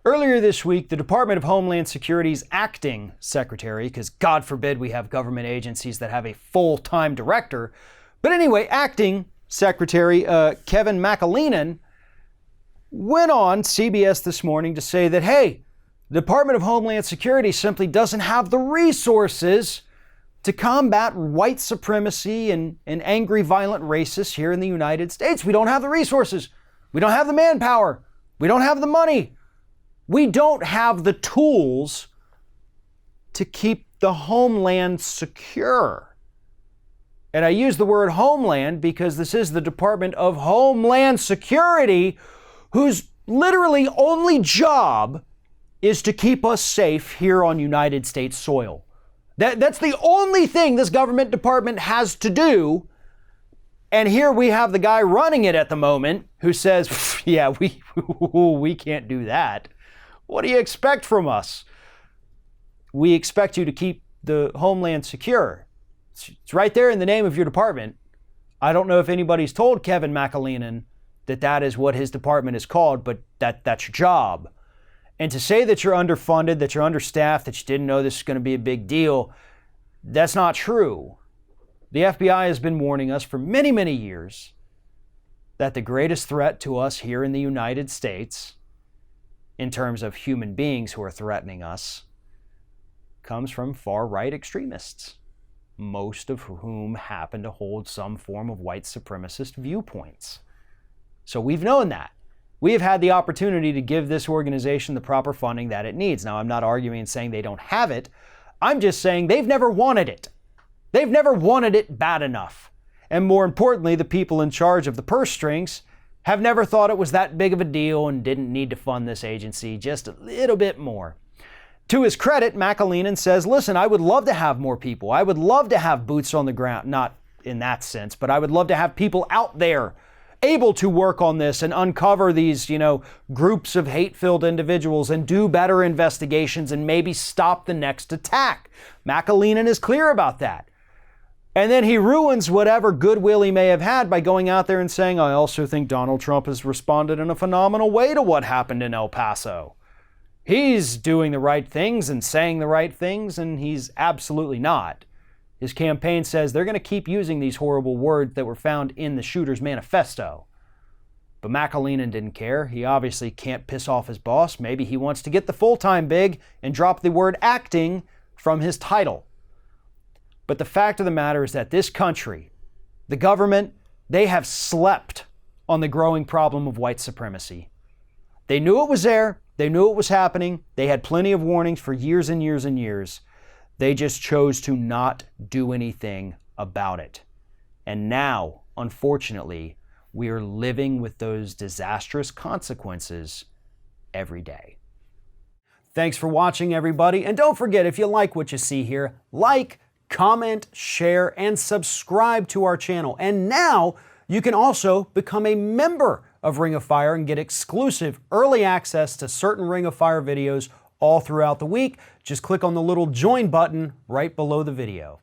Earlier this week, the Department of Homeland Security's acting secretary, because God forbid we have government agencies that have a full-time director, but anyway, acting secretary Kevin McAleenan went on CBS this morning to say that, hey, the Department of Homeland Security simply doesn't have the resources to combat white supremacy and angry, violent racists here in the United States. We don't have the resources. We don't have the manpower. We don't have the money. We don't have the tools to keep the homeland secure. And I use the word homeland because this is the Department of Homeland Security, whose literally only job is to keep us safe here on United States soil. That's the only thing this government department has to do. And here we have the guy running it at the moment who says, yeah, we can't do that. What do you expect from us? We expect you to keep the homeland secure. It's right there in the name of your department. I don't know if anybody's told Kevin McAleenan that that is what his department is called, but that's your job. And to say that you're underfunded, that you're understaffed, that you didn't know this is going to be a big deal, that's not true. The FBI has been warning us for many, many years that the greatest threat to us here in the United States, in terms of human beings who are threatening us, comes from far-right extremists, most of whom happen to hold some form of white supremacist viewpoints. So we've known that. We have had the opportunity to give this organization the proper funding that it needs. Now, I'm not arguing and saying they don't have it. I'm just saying they've never wanted it. They've never wanted it bad enough. And more importantly, the people in charge of the purse strings have never thought it was that big of a deal and didn't need to fund this agency just a little bit more. To his credit, McAleenan says, listen, I would love to have more people. I would love to have boots on the ground, not in that sense, but I would love to have people out there able to work on this and uncover these, groups of hate-filled individuals and do better investigations and maybe stop the next attack. McAleenan is clear about that. And then he ruins whatever goodwill he may have had by going out there and saying, I also think Donald Trump has responded in a phenomenal way to what happened in El Paso. He's doing the right things and saying the right things, and he's absolutely not. His campaign says they're going to keep using these horrible words that were found in the shooter's manifesto. But McAleenan didn't care. He obviously can't piss off his boss. Maybe he wants to get the full-time big and drop the word acting from his title. But the fact of the matter is that this country, the government, they have slept on the growing problem of white supremacy. They knew it was there. They knew it was happening. They had plenty of warnings for years and years and years. They just chose to not do anything about it. And now, unfortunately, we are living with those disastrous consequences every day. Thanks for watching, everybody. And don't forget, if you like what you see here, like, comment, share, and subscribe to our channel. And now you can also become a member of Ring of Fire and get exclusive early access to certain Ring of Fire videos all throughout the week. Just click on the little join button right below the video.